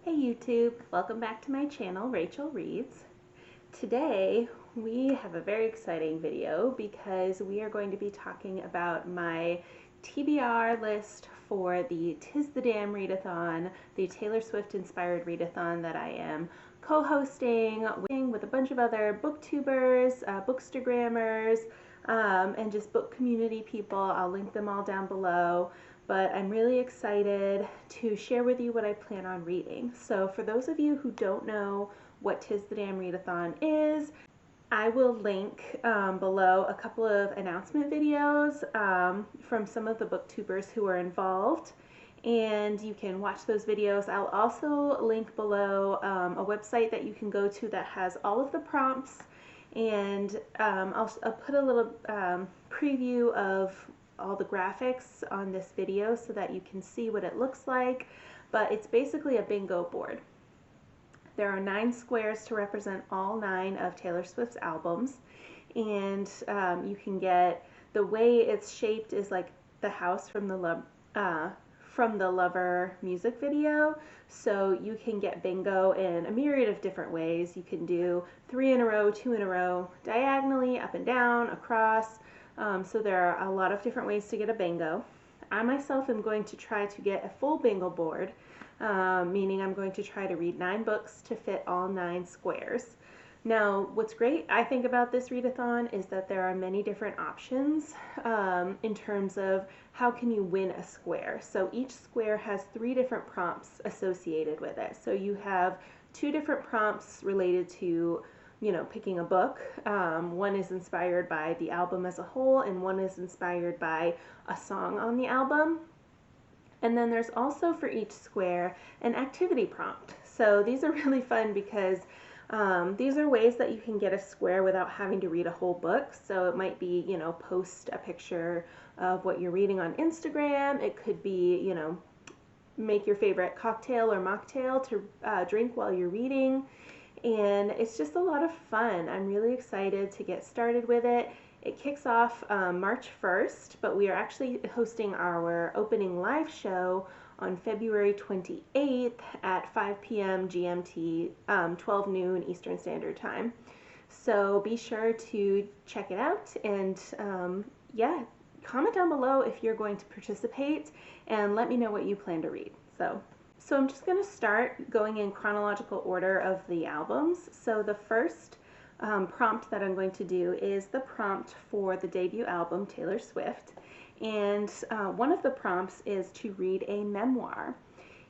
Hey YouTube, welcome back to my channel, Rachel Reads. Today we have a very exciting video because we are going to be talking about my TBR list for the Tis the Damn Readathon, the Taylor Swift inspired readathon that I am co-hosting with a bunch of other booktubers, bookstagrammers, and just book community people. I'll link them all down below. But I'm really excited to share with you what I plan on reading. So for those of you who don't know what Tis the Damn Readathon is, I will link below a couple of announcement videos from some of the booktubers who are involved, and you can watch those videos. I'll also link below a website that you can go to that has all of the prompts, and I'll put a little preview of all the graphics on this video so that you can see what it looks like, but it's basically a bingo board. There are 9 squares to represent all 9 of Taylor Swift's albums, and you can get, the way it's shaped is like the house from the Lover music video, so you can get bingo in a myriad of different ways. You can do 3 in a row, 2 in a row, diagonally, up and down, across. So there are a lot of different ways to get a bingo. I myself am going to try to get a full bingo board, meaning I'm going to try to read 9 books to fit all 9 squares. Now, what's great, I think, about this readathon is that there are many different options in terms of how can you win a square. So each square has 3 different prompts associated with it. So you have 2 different prompts related to picking a book. One is inspired by the album as a whole, and one is inspired by a song on the album. And then there's also for each square an activity prompt. So these are really fun because these are ways that you can get a square without having to read a whole book. So it might be, post a picture of what you're reading on Instagram. It could be, make your favorite cocktail or mocktail to drink while you're reading. And it's just a lot of fun. I'm really excited to get started with it. It kicks off March 1st, but we are actually hosting our opening live show on February 28th at 5 p.m. GMT, 12 noon Eastern Standard Time. So be sure to check it out, and yeah, comment down below if you're going to participate and let me know what you plan to read. So I'm just going to start going in chronological order of the albums. So the first prompt that I'm going to do is the prompt for the debut album, Taylor Swift. And one of the prompts is to read a memoir.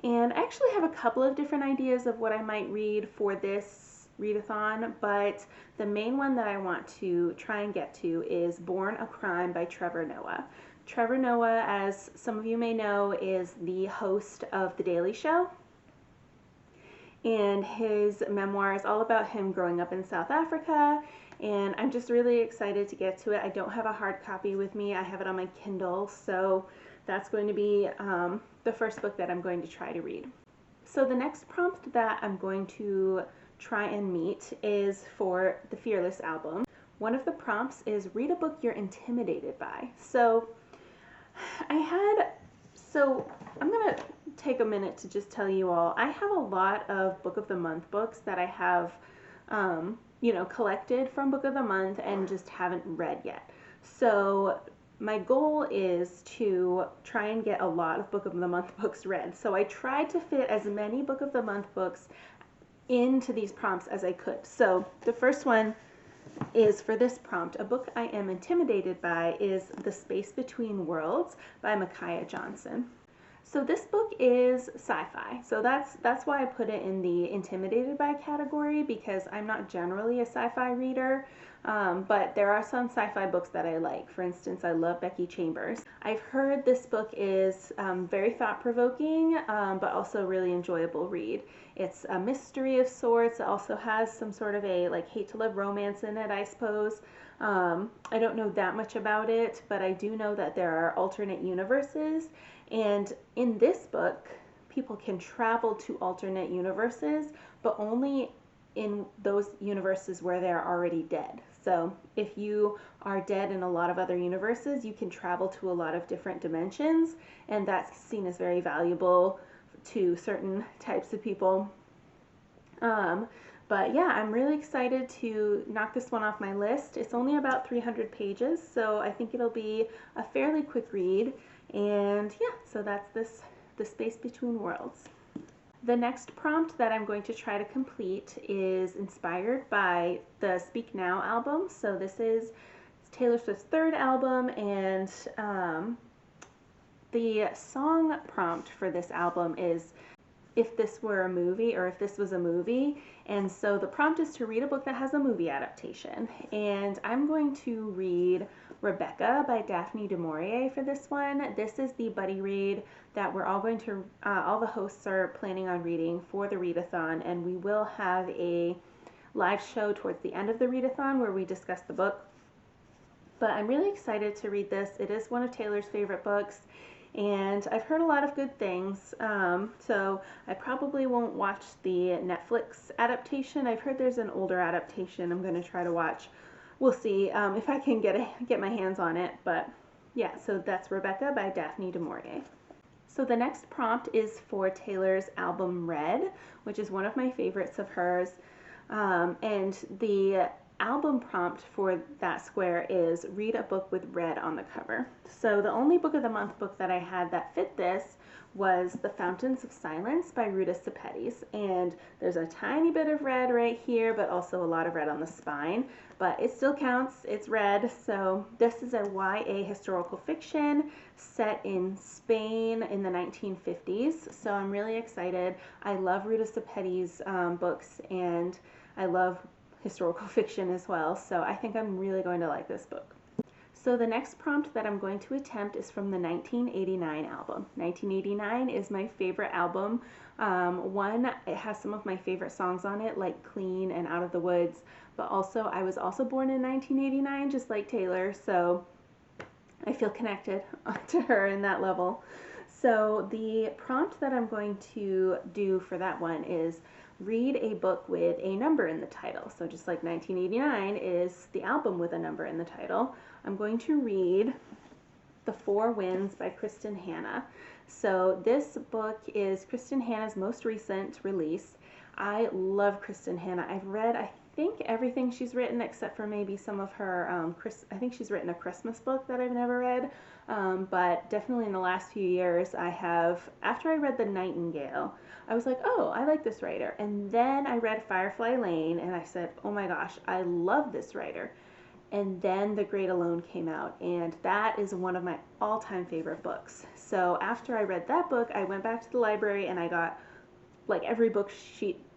And I actually have a couple of different ideas of what I might read for this readathon, but the main one that I want to try and get to is Born a Crime by Trevor Noah. Trevor Noah, as some of you may know, is the host of The Daily Show, and his memoir is all about him growing up in South Africa, and I'm just really excited to get to it. I don't have a hard copy with me. I have it on my Kindle, so that's going to be the first book that I'm going to try to read. So the next prompt that I'm going to try and meet is for the Fearless album. One of the prompts is read a book you're intimidated by. So I'm going to take a minute to just tell you all, I have a lot of Book of the Month books that I have, collected from Book of the Month and just haven't read yet. So my goal is to try and get a lot of Book of the Month books read. So I tried to fit as many Book of the Month books into these prompts as I could. So the first one is for this prompt. A book I am intimidated by is The Space Between Worlds by Micaiah Johnson. So this book is sci-fi. So that's why I put it in the intimidated by category, because I'm not generally a sci-fi reader, but there are some sci-fi books that I like. For instance, I love Becky Chambers. I've heard this book is very thought-provoking, but also really enjoyable read. It's a mystery of sorts. It also has some sort of a hate-to-love romance in it, I suppose. I don't know that much about it, but I do know that there are alternate universes, and in this book, people can travel to alternate universes, but only in those universes where they're already dead. So if you are dead in a lot of other universes, you can travel to a lot of different dimensions, and that's seen as very valuable to certain types of people. But yeah, I'm really excited to knock this one off my list. It's only about 300 pages, so I think it'll be a fairly quick read. And yeah, so that's The Space Between Worlds. The next prompt that I'm going to try to complete is inspired by the Speak Now album. So this is Taylor Swift's third album, and the song prompt for this album is if this were a movie, or if this was a movie. And so the prompt is to read a book that has a movie adaptation. And I'm going to read Rebecca by Daphne du Maurier for this one. This is the buddy read that we're all going to, all the hosts are planning on reading for the readathon, and we will have a live show towards the end of the readathon where we discuss the book. But I'm really excited to read this. It is one of Taylor's favorite books, and I've heard a lot of good things, so I probably won't watch the Netflix adaptation. I've heard there's an older adaptation I'm going to try to watch. We'll see if I can get my hands on it, but yeah, so that's Rebecca by Daphne du Maurier. So the next prompt is for Taylor's album Red, which is one of my favorites of hers, and the album prompt for that square is read a book with red on the cover. So the only book of the month book that I had that fit this was The Fountains of Silence by Ruta Sepetys, and there's a tiny bit of red right here, but also a lot of red on the spine, but it still counts, it's red. So this is a YA historical fiction set in Spain in the 1950s, so I'm really excited. I love Ruta Sepetys books, and I love historical fiction as well, so I think I'm really going to like this book. So the next prompt that I'm going to attempt is from the 1989 album. 1989 is my favorite album. One, it has some of my favorite songs on it, like Clean and Out of the Woods, but also I was also born in 1989, just like Taylor, so I feel connected to her in that level. So the prompt that I'm going to do for that one is read a book with a number in the title. So just like 1989 is the album with a number in the title, I'm going to read The Four Winds by Kristen Hanna. So this book is Kristen Hanna's most recent release. I love Kristen Hanna. I've read, I think, everything she's written except for maybe some of her, I think she's written a Christmas book that I've never read, but definitely in the last few years I have. After I read The Nightingale, I was like, oh, I like this writer. And then I read Firefly Lane, and I said, oh my gosh, I love this writer. And then The Great Alone came out, and that is one of my all-time favorite books. So after I read that book, I went back to the library and I got like every book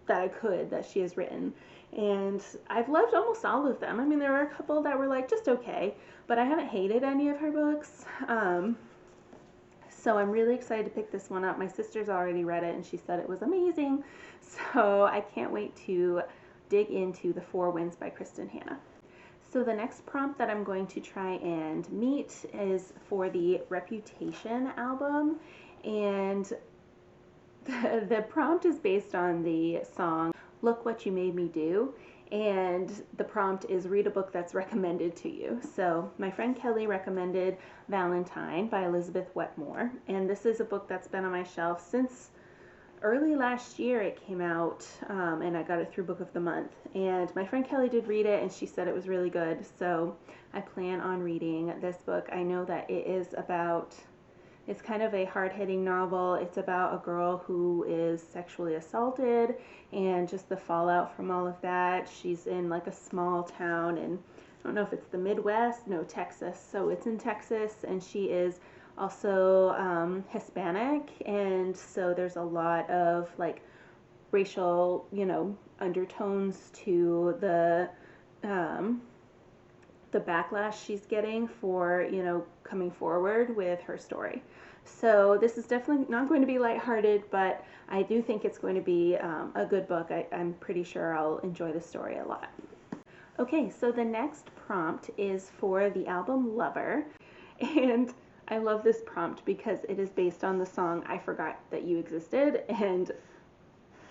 that I could that she has written. And I've loved almost all of them. I mean, there were a couple that were like just okay, but I haven't hated any of her books. So I'm really excited to pick this one up. My sister's already read it and she said it was amazing. So I can't wait to dig into The Four Winds by Kristen Hanna. So the next prompt that I'm going to try and meet is for the Reputation album. And the prompt is based on the song Look What You Made Me Do. And the prompt is read a book that's recommended to you. So my friend Kelly recommended Valentine by Elizabeth Wetmore, and this is a book that's been on my shelf since early last year. It came out, and I got it through Book of the Month, and my friend Kelly did read it and she said it was really good, so I plan on reading this book. I know that it's kind of a hard-hitting novel. It's about a girl who is sexually assaulted and just the fallout from all of that. She's in like a small town, and I don't know if it's the Midwest, no, Texas. So it's in Texas, and she is also Hispanic, and so there's a lot of like racial, undertones to the backlash she's getting for, coming forward with her story. So this is definitely not going to be lighthearted, but I do think it's going to be a good book. I'm pretty sure I'll enjoy the story a lot. Okay, so the next prompt is for the album Lover, and I love this prompt because it is based on the song I Forgot That You Existed, and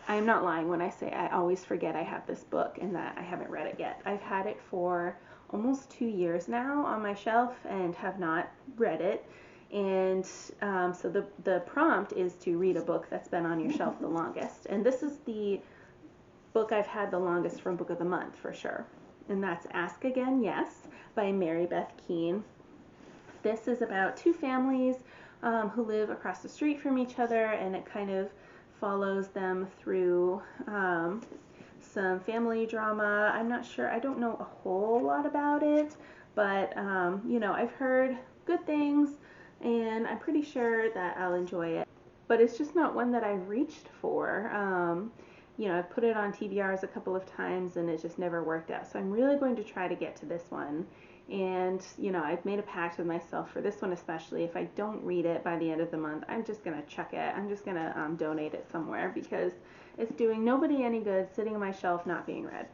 I'm not lying when I say I always forget I have this book and that I haven't read it yet. I've had it for almost 2 years now on my shelf and have not read it, And so the prompt is to read a book that's been on your shelf the longest. And this is the book I've had the longest from Book of the Month for sure. And that's Ask Again, Yes by Mary Beth Keane. This is about two families who live across the street from each other, and it kind of follows them through some family drama. I'm not sure, I don't know a whole lot about it, but you know, I've heard good things, and I'm pretty sure that I'll enjoy it. But it's just not one that I've reached for. You know, I've put it on TBRs a couple of times and it just never worked out. So I'm really going to try to get to this one. And, you know, I've made a pact with myself for this one especially. If I don't read it by the end of the month, I'm just going to chuck it. I'm just going to donate it somewhere because it's doing nobody any good sitting on my shelf not being read.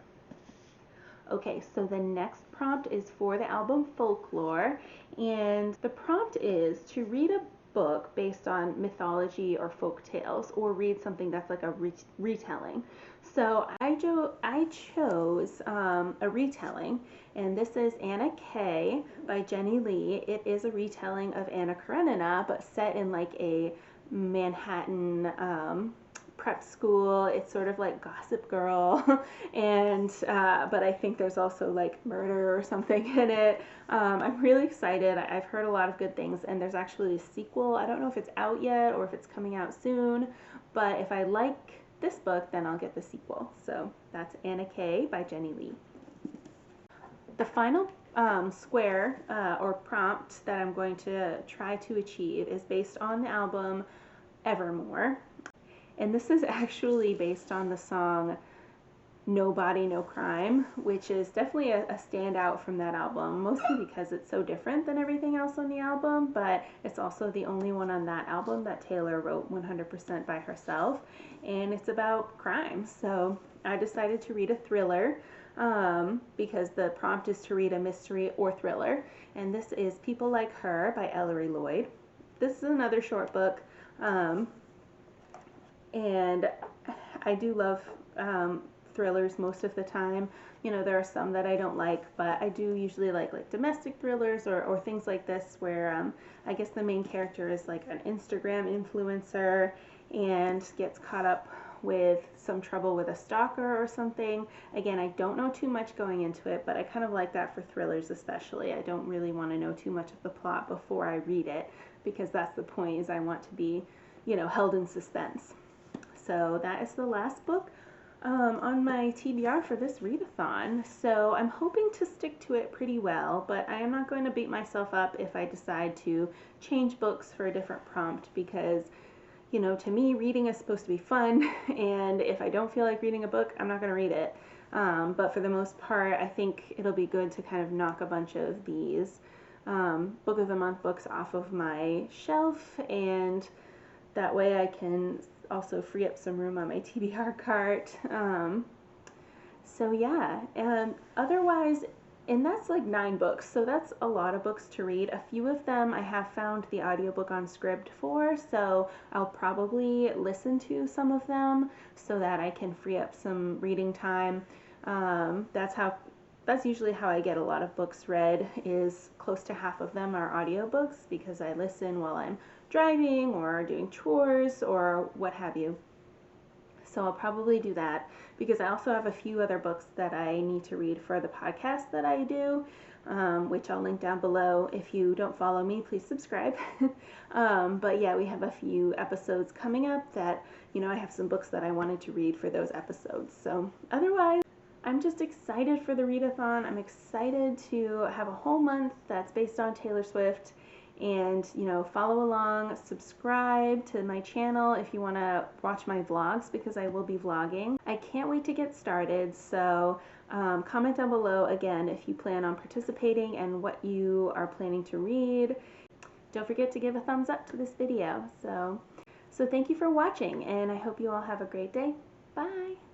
Okay, so the next prompt is for the album Folklore. And the prompt is to read a book based on mythology or folk tales, or read something that's like a retelling. So I chose a retelling, and this is Anna K by Jenny Lee. It is a retelling of Anna Karenina, but set in like a Manhattan prep school. It's sort of like Gossip Girl, and but I think there's also like murder or something in it. I'm really excited. I've heard a lot of good things, and there's actually a sequel. I don't know if it's out yet or if it's coming out soon, but if I like this book, then I'll get the sequel. So that's Anna K by Jenny Lee. The final square or prompt that I'm going to try to achieve is based on the album Evermore. And this is actually based on the song No Body, No Crime, which is definitely a standout from that album, mostly because it's so different than everything else on the album, but it's also the only one on that album that Taylor wrote 100% by herself, and it's about crime. So I decided to read a thriller because the prompt is to read a mystery or thriller, and this is People Like Her by Ellery Lloyd. This is another short book. And I do love thrillers most of the time. You know, there are some that I don't like, but I do usually like domestic thrillers or things like this where I guess the main character is like an Instagram influencer and gets caught up with some trouble with a stalker or something. Again, I don't know too much going into it, but I kind of like that for thrillers especially. I don't really want to know too much of the plot before I read it, because that's the point, is I want to be, you know, held in suspense. So that is the last book on my TBR for this readathon. So I'm hoping to stick to it pretty well, but I am not going to beat myself up if I decide to change books for a different prompt, because, you know, to me, reading is supposed to be fun, and if I don't feel like reading a book, I'm not going to read it. But for the most part, I think it'll be good to kind of knock a bunch of these Book of the Month books off of my shelf, and that way I can also free up some room on my TBR cart. So yeah, and otherwise, and that's like 9 books, so that's a lot of books to read. A few of them I have found the audiobook on Scribd for, so I'll probably listen to some of them so that I can free up some reading time. That's usually how I get a lot of books read, is close to half of them are audiobooks, because I listen while I'm driving or doing chores or what have you. So I'll probably do that, because I also have a few other books that I need to read for the podcast that I do, which I'll link down below. If you don't follow me, please subscribe. But yeah, we have a few episodes coming up that, you know, I have some books that I wanted to read for those episodes. So otherwise, I'm just excited for the readathon. I'm excited to have a whole month that's based on Taylor Swift. And, you know, follow along, subscribe to my channel if you want to watch my vlogs, because I will be vlogging. I can't wait to get started, so comment down below again if you plan on participating and what you are planning to read. Don't forget to give a thumbs up to this video. So thank you for watching, and I hope you all have a great day. Bye!